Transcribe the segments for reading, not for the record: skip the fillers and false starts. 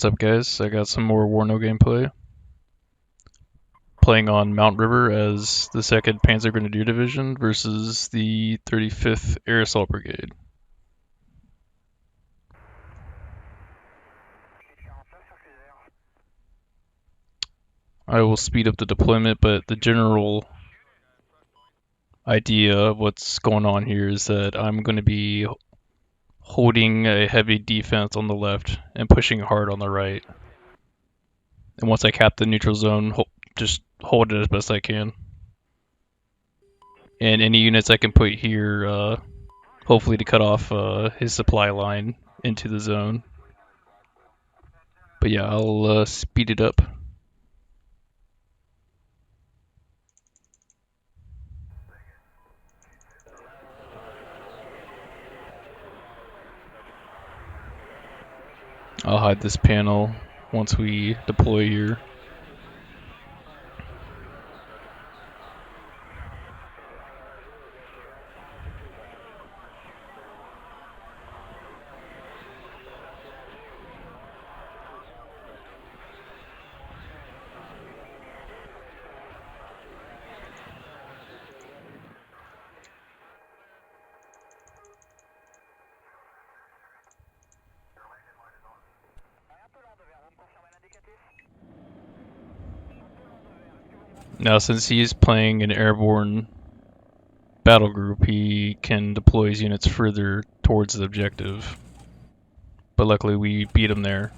up, guys? I got some more WARNO gameplay. Playing on Mount River as the 2nd Panzergrenadier Division versus the 35th Air Assault Brigade. I will speed up the deployment, but the general idea of what's going on here is that I'm going to be holding a heavy defense on the left and pushing hard on the right. And once I cap the neutral zone, just hold it as best I can. And any units I can put here, hopefully to cut off his supply line into the zone. But yeah, I'll speed it up. I'll hide this panel once we deploy here. Now, since he is playing an airborne battle group, he can deploy his units further towards the objective. But luckily we beat him there.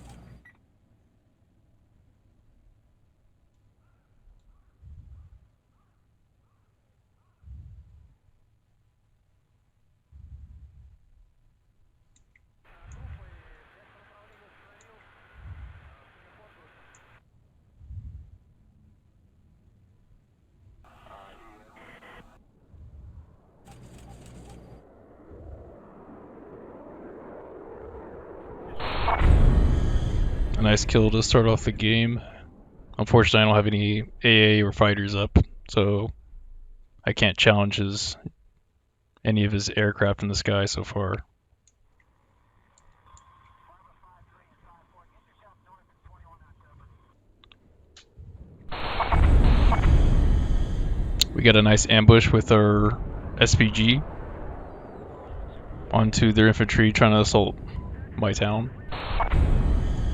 A nice kill to start off the game. Unfortunately, I don't have any AA or fighters up, so I can't challenge any of his aircraft in the sky so far. We got a nice ambush with our SPG onto their infantry trying to assault my town.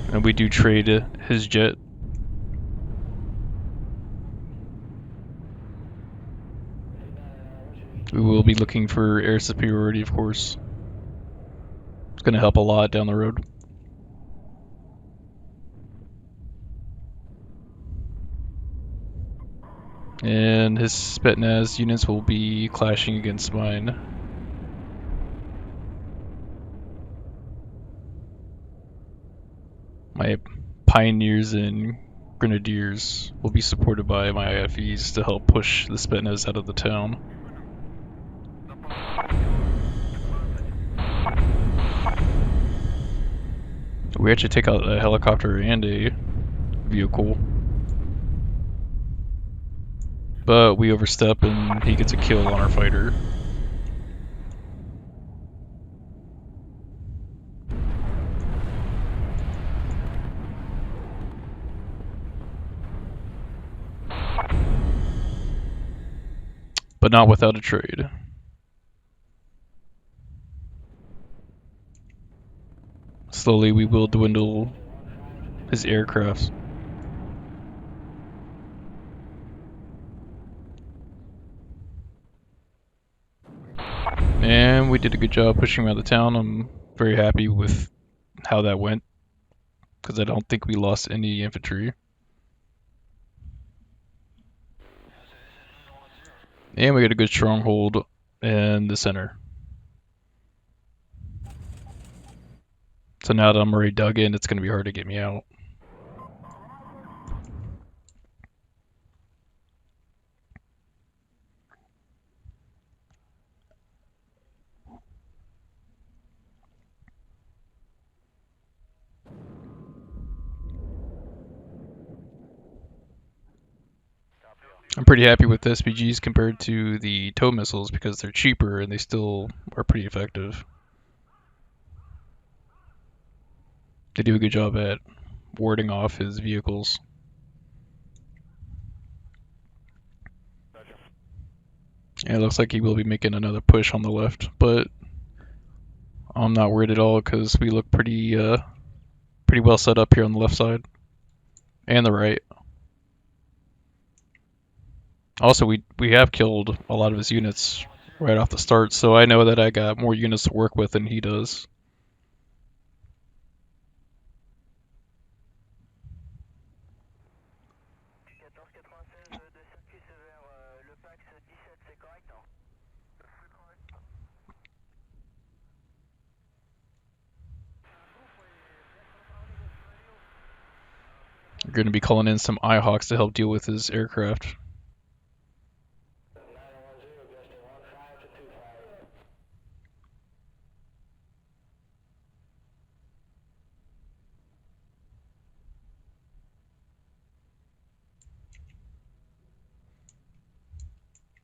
And we do trade his jet. We will be looking for air superiority, of course. It's going to help a lot down the road. And his Spetsnaz units will be clashing against mine. My Pioneers and Grenadiers will be supported by my IFEs to help push the Spetsnaz out of the town. We actually take out a helicopter and a vehicle. But we overstep and he gets a kill on our fighter. But not without a trade. Slowly we will dwindle his aircraft. And we did a good job pushing him out of town. I'm very happy with how that went, because I don't think we lost any infantry. And we got a good stronghold in the center. So now that I'm already dug in, it's going to be hard to get me out. I'm pretty happy with the SPGs compared to the tow missiles because they're cheaper and they still are pretty effective. They do a good job at warding off his vehicles. Yeah, it looks like he will be making another push on the left, but I'm not worried at all because we look pretty well set up here on the left side and the right. Also, we have killed a lot of his units right off the start, so I know that I got more units to work with than he does. We're going to be calling in some IHawks to help deal with his aircraft.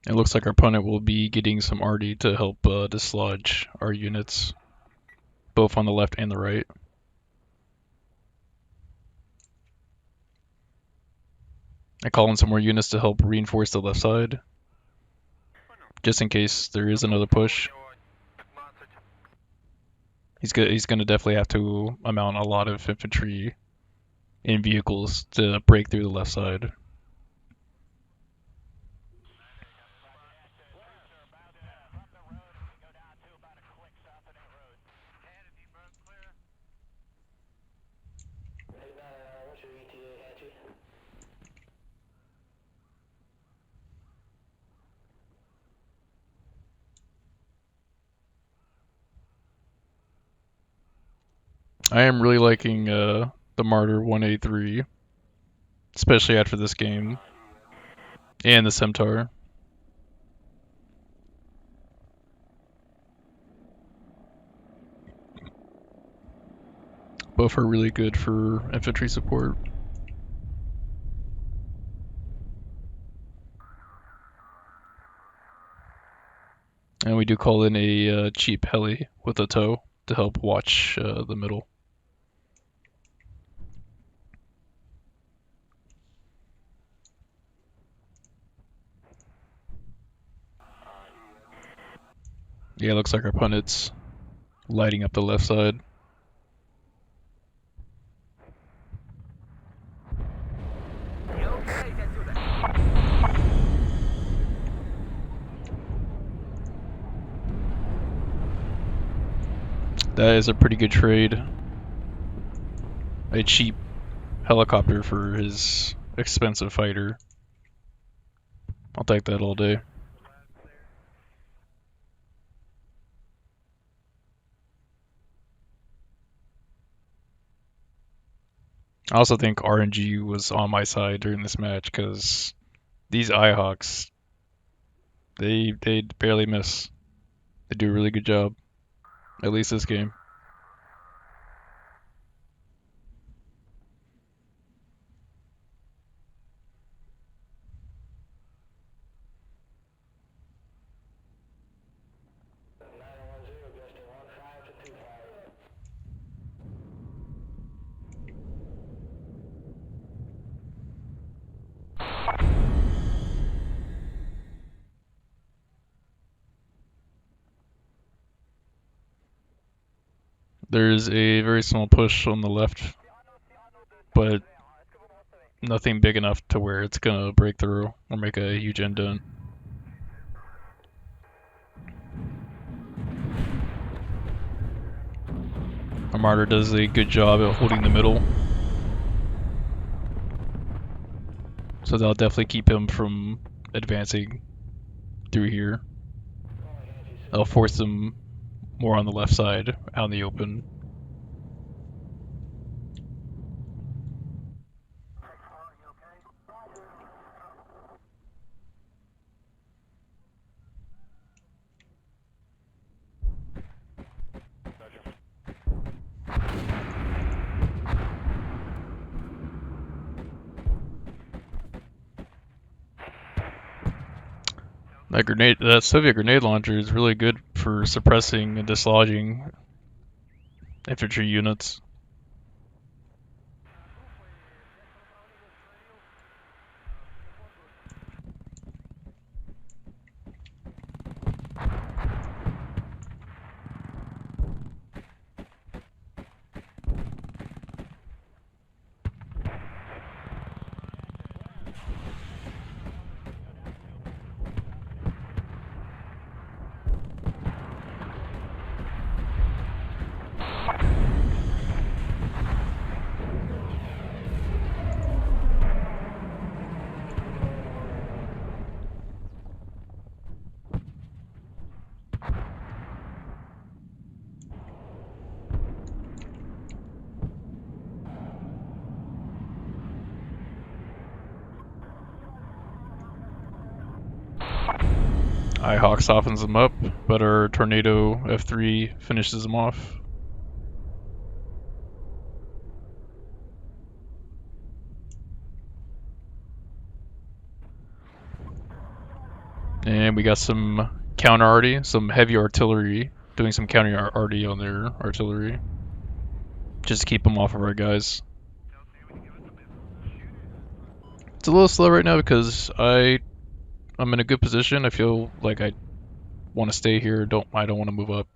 It looks like our opponent will be getting some arty to help dislodge our units, both on the left and the right. I call in some more units to help reinforce the left side, just in case there is another push. He's going to definitely have to mount a lot of infantry in vehicles to break through the left side. I am really liking the Martyr 1A3, especially after this game, and the Centaur. Both are really good for infantry support. And we do call in a cheap heli with a tow to help watch the middle. Yeah, it looks like our opponent's lighting up the left side. That is a pretty good trade. A cheap helicopter for his expensive fighter. I'll take that all day. I also think RNG was on my side during this match because these IHawks, they barely miss. They do a really good job, at least this game. There's a very small push on the left, but nothing big enough to where it's gonna break through or make a huge indent. Our Martyr does a good job at holding the middle, so that'll definitely keep him from advancing through here. That'll force him more on the left side, out in the open. That Soviet grenade launcher is really good for suppressing and dislodging infantry units. Hawk softens them up, but our Tornado F3 finishes them off. And we got some counter arty, some heavy artillery, doing some counter arty on their artillery, just to keep them off of our guys. It's a little slow right now because I'm in a good position. I feel like I want to stay here. I don't want to move up.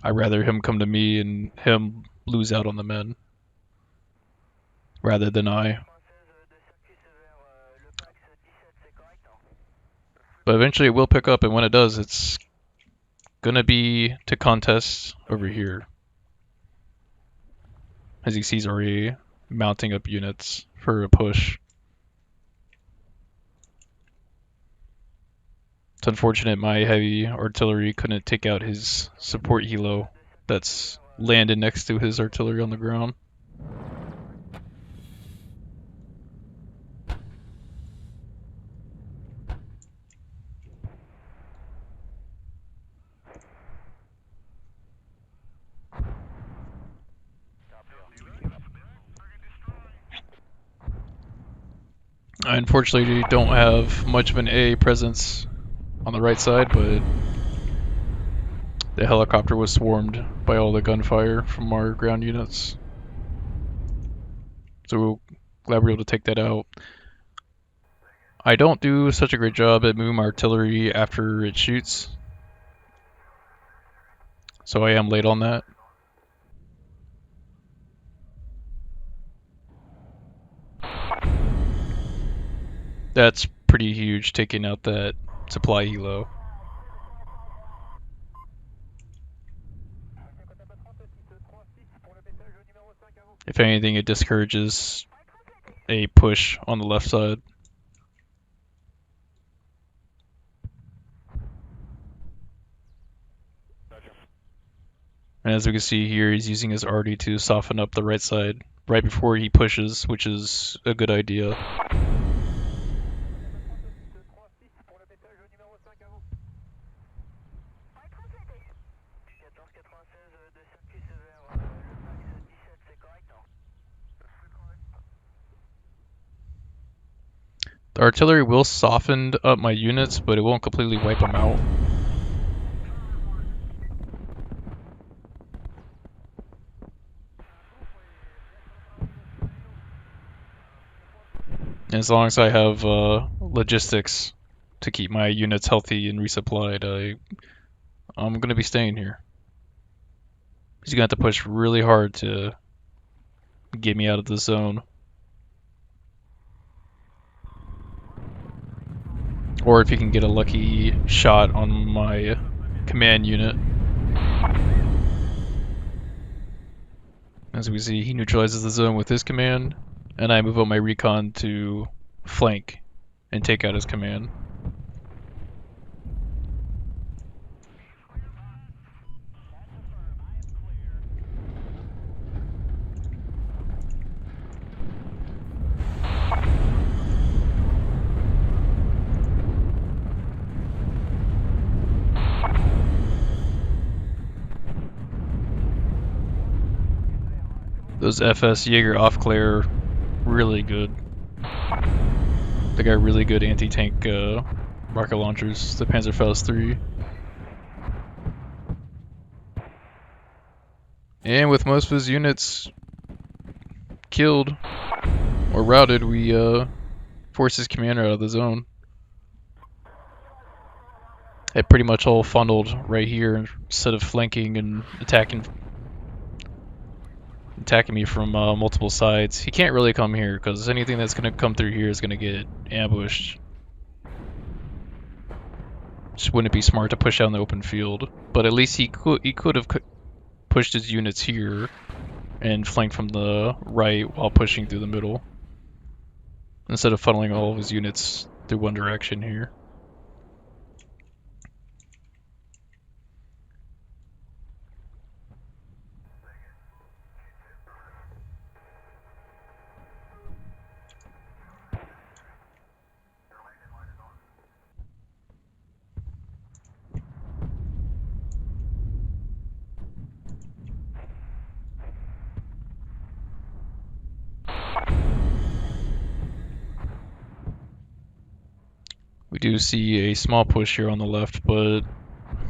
I'd rather him come to me and him lose out on the men rather than I. But eventually it will pick up, and when it does, it's gonna be to contest over here. As you see, he's already mounting up units for a push. It's unfortunate my heavy artillery couldn't take out his support helo that's landed next to his artillery on the ground. I unfortunately don't have much of an A presence on the right side, but the helicopter was swarmed by all the gunfire from our ground units. So we're glad we're able to take that out. I don't do such a great job at moving my artillery after it shoots, so I am late on that. That's pretty huge, taking out that supply helo. If anything, it discourages a push on the left side. And as we can see here, he's using his arty to soften up the right side right before he pushes, which is a good idea. The artillery will soften up my units, but it won't completely wipe them out. And as long as I have logistics to keep my units healthy and resupplied, I'm going to be staying here. He's going to have to push really hard to get me out of the zone. Or if he can get a lucky shot on my command unit. As we see, he neutralizes the zone with his command, and I move up my recon to flank and take out his command. Those FS Jaeger Aufklär, really good. They got really good anti-tank rocket launchers, the Panzerfaust 3. And with most of his units killed or routed, we forced his commander out of the zone. It pretty much all funneled right here instead of flanking and attacking me from multiple sides. He can't really come here because anything that's going to come through here is going to get ambushed. Just wouldn't it be smart to push out in the open field? But at least he could have pushed his units here and flanked from the right while pushing through the middle, instead of funneling all of his units through one direction here. We do see a small push here on the left, but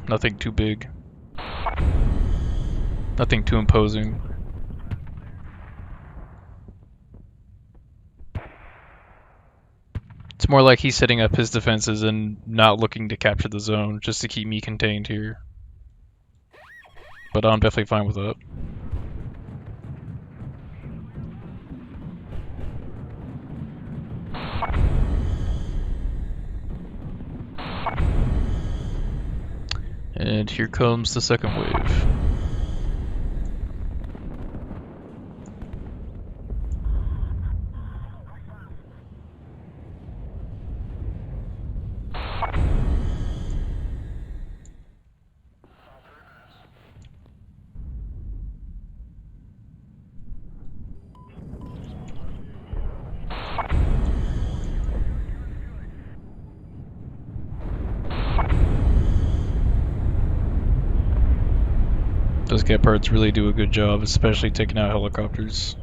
nothing too big. Nothing too imposing. It's more like he's setting up his defenses and not looking to capture the zone, just to keep me contained here. But I'm definitely fine with that. And here comes the second wave. Those Gepards really do a good job, especially taking out helicopters.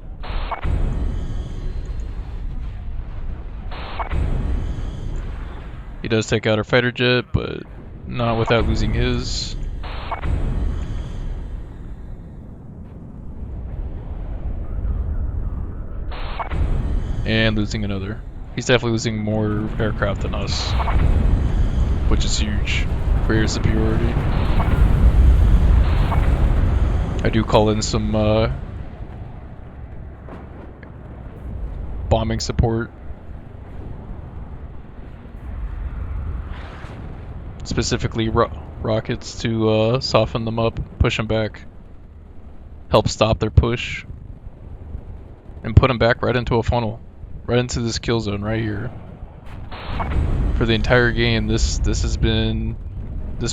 He does take out our fighter jet, but not without losing his. And losing another. He's definitely losing more aircraft than us, which is huge for air superiority. I do call in some bombing support. Specifically rockets to soften them up, push them back, help stop their push, and put them back right into a funnel, right into this kill zone right here. For the entire game, this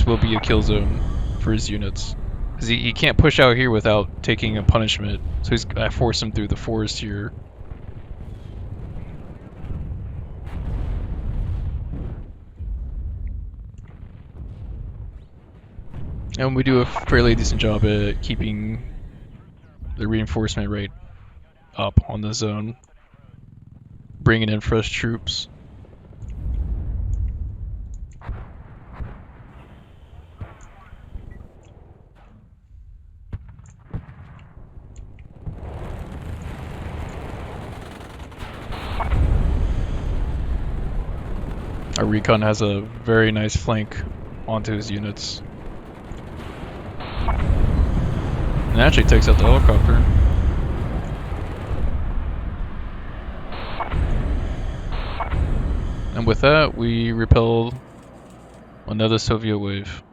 will be a kill zone for his units. Because he can't push out here without taking a punishment, so I force him through the forest here. And we do a fairly decent job at keeping the reinforcement rate up on the zone, bringing in fresh troops. Our recon has a very nice flank onto his units. And actually takes out the helicopter. And with that, we repel another Soviet wave.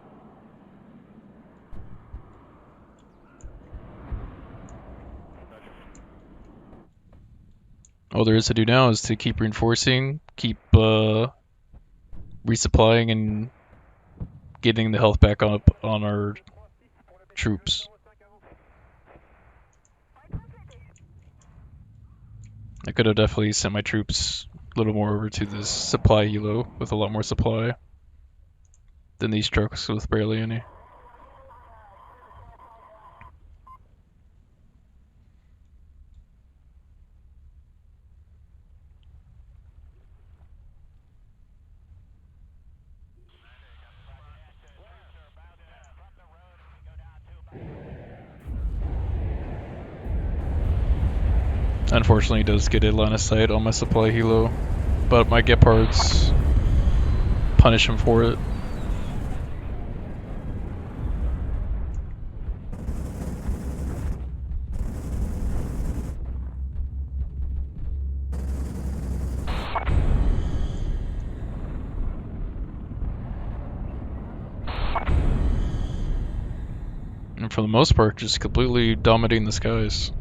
All there is to do now is to keep reinforcing, keep resupplying, and getting the health back up on our troops. I could have definitely sent my troops a little more over to this supply helo with a lot more supply than these trucks with barely any. Unfortunately, it does get a line of sight on my supply helo, but my Gepards punish him for it. And for the most part, just completely dominating the skies.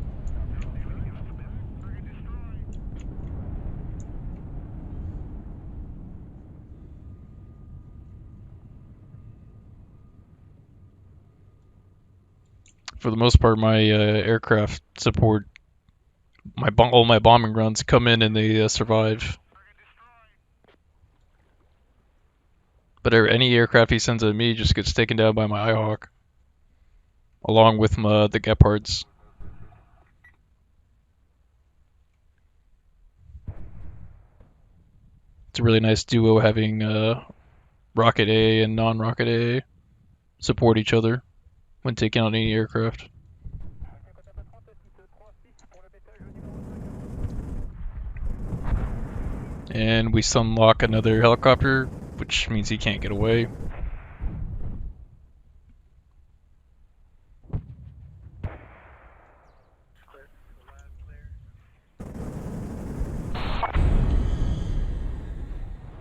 For the most part, my aircraft support all my bombing runs come in and they survive. But any aircraft he sends at me just gets taken down by my Ihawk, along with the Gepards. It's a really nice duo having Rocket A and non-Rocket A support each other when taking out any aircraft. And we sunlock another helicopter, which means he can't get away.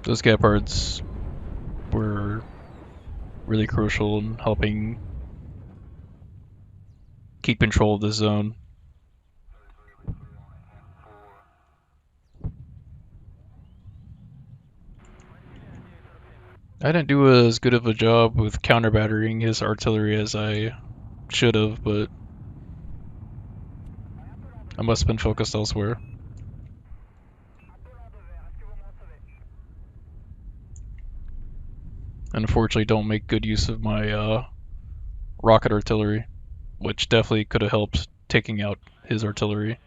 Those Gepards were really crucial in helping keep control of the zone. I didn't do as good of a job with counter-battering his artillery as I should have, but I must have been focused elsewhere. Unfortunately, don't make good use of my rocket artillery, which definitely could have helped taking out his artillery.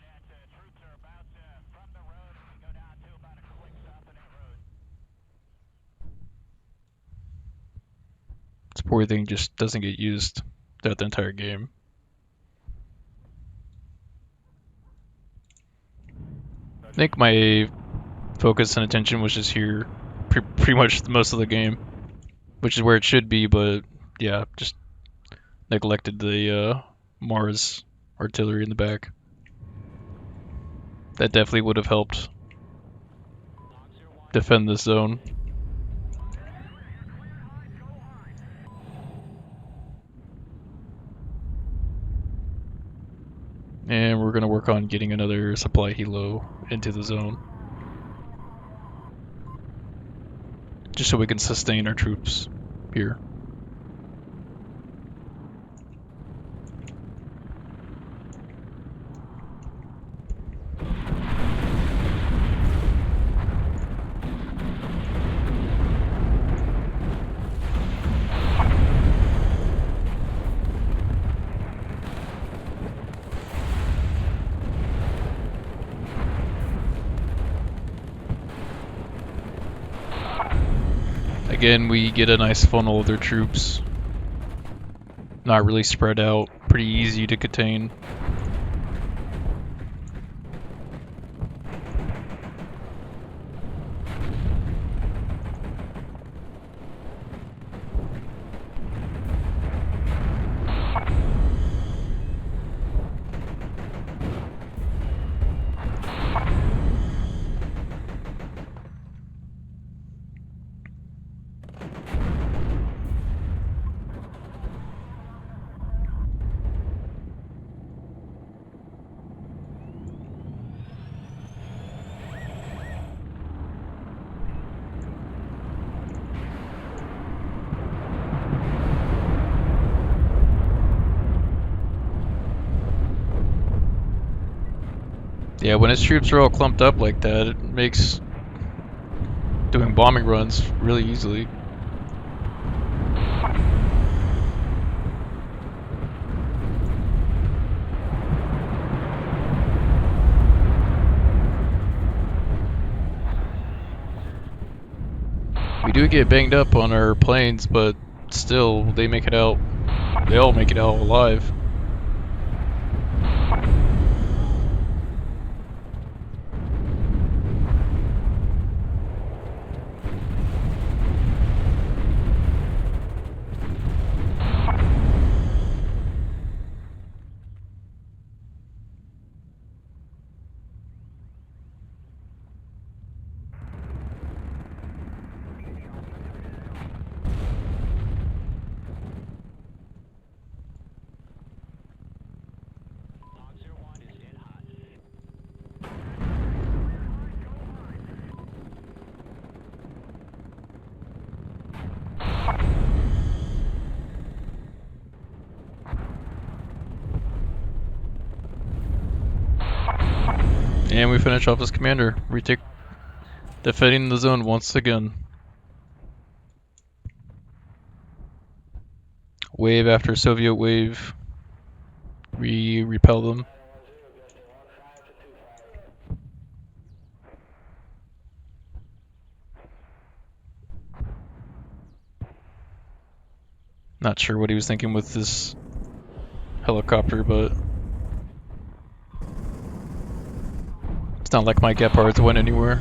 This poor thing just doesn't get used throughout the entire game. I think my focus and attention was just here pretty much most of the game, which is where it should be, but yeah, just neglected the Mars artillery in the back. That definitely would have helped defend this zone. And we're going to work on getting another supply helo into the zone, just so we can sustain our troops here. Again, we get a nice funnel of their troops. Not really spread out, pretty easy to contain. Yeah, when his troops are all clumped up like that, it makes doing bombing runs really easily. We do get banged up on our planes, but still, they make it out. They all make it out alive. And we finish off as commander. Retake defending the zone once again. Wave after Soviet wave. We repel them. Not sure what he was thinking with this helicopter, but it's not like my Gepards went anywhere.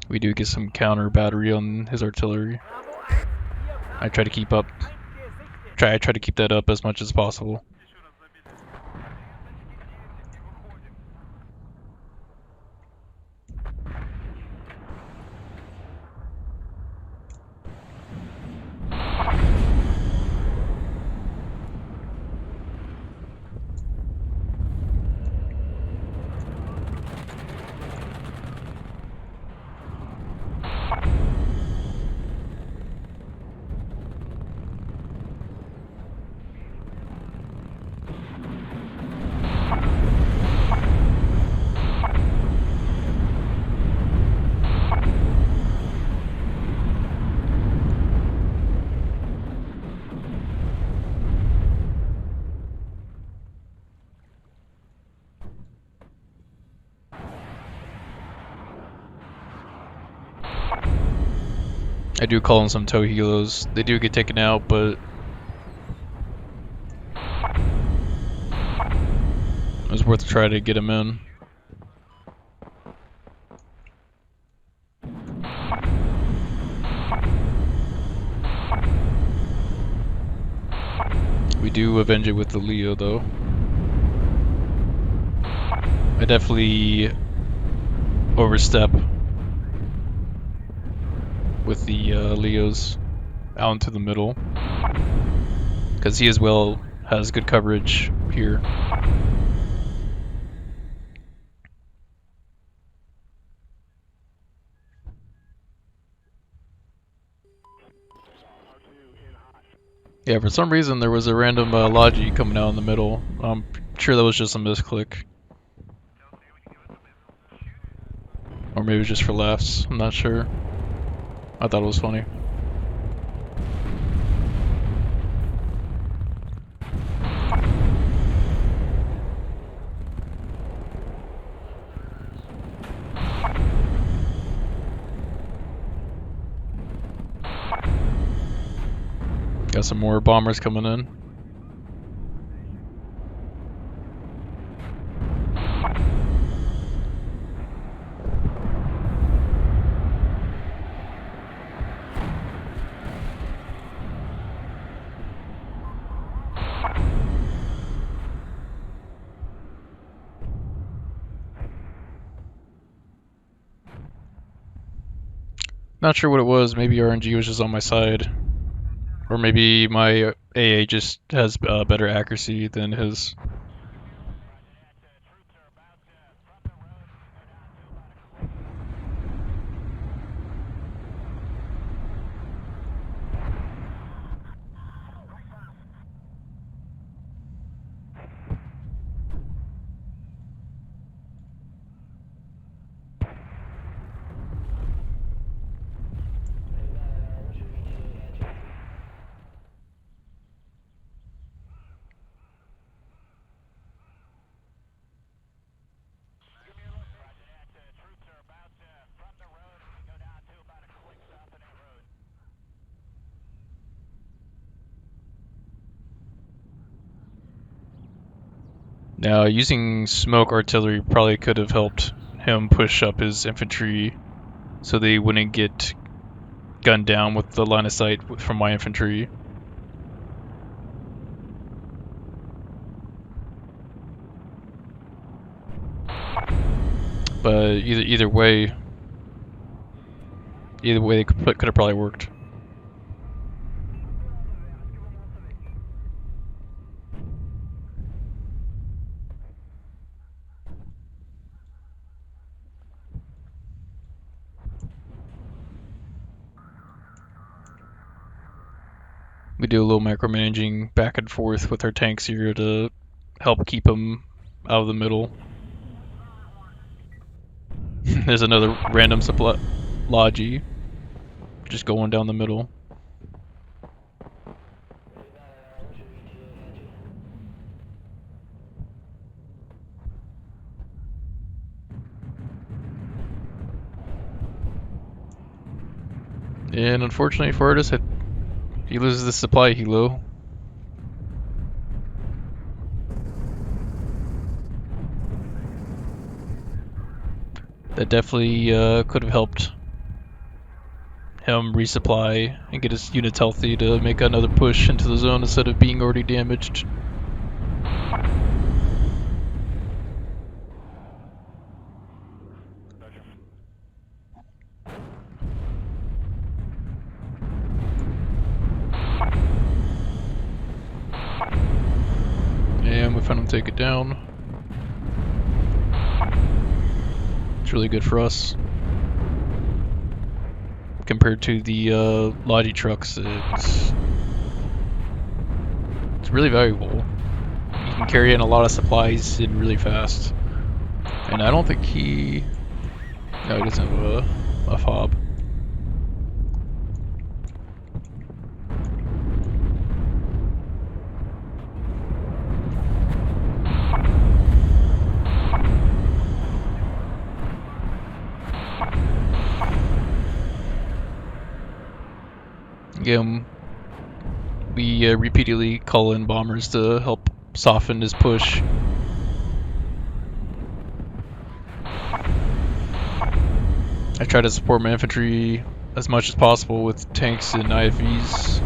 We do get some counter battery on his artillery. I try to keep up. I try to keep that up as much as possible. I do call in some tow helos. They do get taken out, but it was worth a try to get them in. We do avenge it with the Leo, though. I definitely overstep with the Leos out into the middle, because he as well has good coverage here. Yeah, for some reason there was a random Logi coming out in the middle. I'm sure that was just a misclick. Or maybe it was just for laughs, I'm not sure. I thought it was funny. Got some more bombers coming in. Not sure what it was, maybe RNG was just on my side. Or maybe my AA just has better accuracy than his. Now, using smoke artillery probably could have helped him push up his infantry so they wouldn't get gunned down with the line of sight from my infantry. But either way they could have probably worked. We do a little micromanaging back and forth with our tanks here to help keep them out of the middle. There's another random supply Logi just going down the middle. And unfortunately for Artis, he loses the supply helo. That definitely could have helped him resupply and get his units healthy to make another push into the zone instead of being already damaged. And we found him take it down. It's really good for us. Compared to the Logi trucks, it's really valuable. You can carry in a lot of supplies in really fast. And I don't think he... No, he doesn't have a fob. Again, we repeatedly call in bombers to help soften his push. I try to support my infantry as much as possible with tanks and IFVs.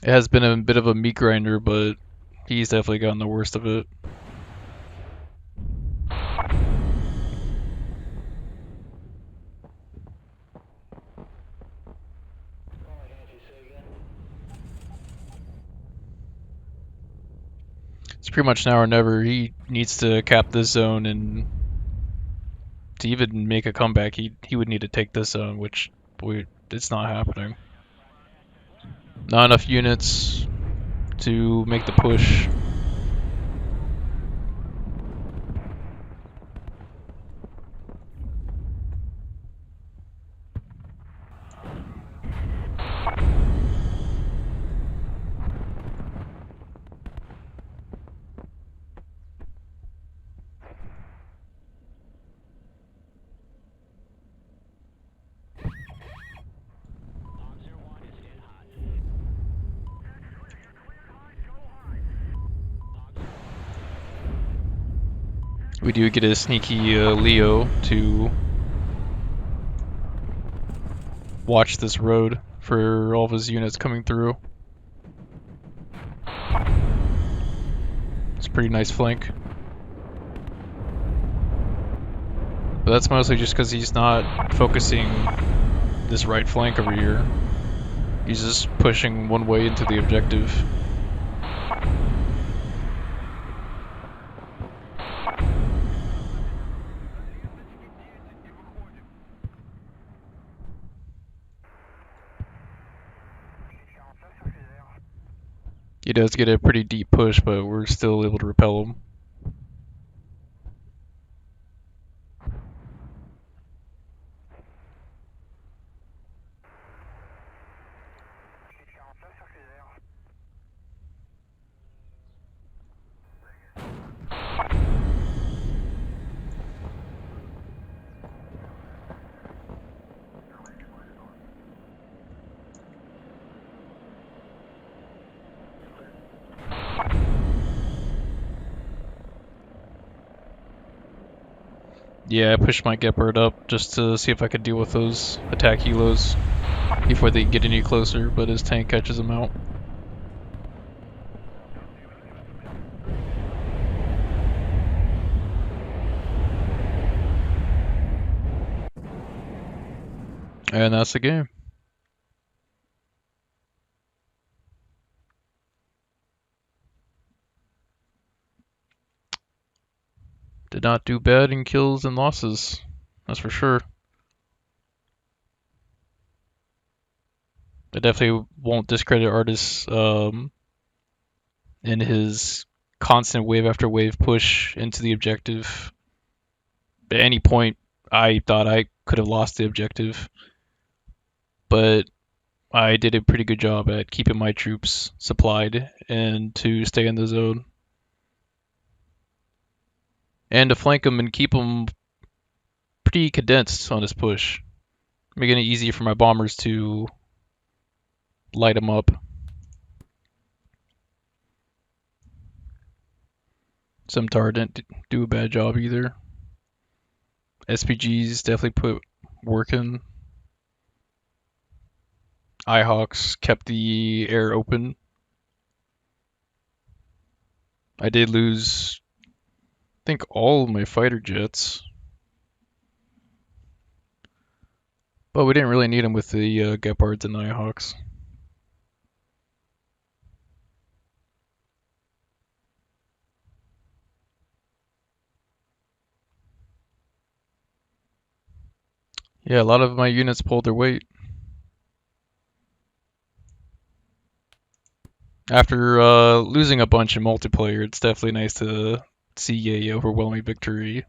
It has been a bit of a meat grinder, but he's definitely gotten the worst of it. It's pretty much now or never. He needs to cap this zone, and to even make a comeback, he would need to take this zone, which it's not happening. Not enough units to make the push. We do get a sneaky Leo to watch this road for all of his units coming through. It's a pretty nice flank. But that's mostly just because he's not focusing this right flank over here. He's just pushing one way into the objective. He does get a pretty deep push, but we're still able to repel him. Yeah, I pushed my Gepard up just to see if I could deal with those attack helos before they get any closer, but his tank catches him out. And that's the game. Did not do bad in kills and losses, that's for sure. I definitely won't discredit Artis in his constant wave after wave push into the objective. At any point, I thought I could have lost the objective, but I did a pretty good job at keeping my troops supplied and to stay in the zone. And to flank them and keep them pretty condensed on this push, making it easy for my bombers to light them up. Simtar didn't do a bad job either. SPGs definitely put work in. IHawks kept the air open. I did lose, I think, all of my fighter jets. But we didn't really need them with the Gepards and Nighthawks. Yeah, a lot of my units pulled their weight. After losing a bunch in multiplayer, it's definitely nice to see a overwhelming victory.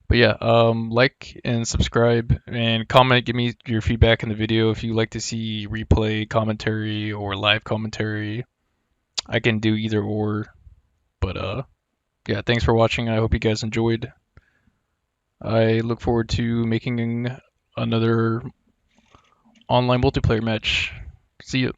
But yeah, like and subscribe and comment. Give me your feedback in the video if you like to see replay commentary or live commentary. I can do either or. But yeah, thanks for watching. I hope you guys enjoyed. I look forward to making another online multiplayer match. See ya.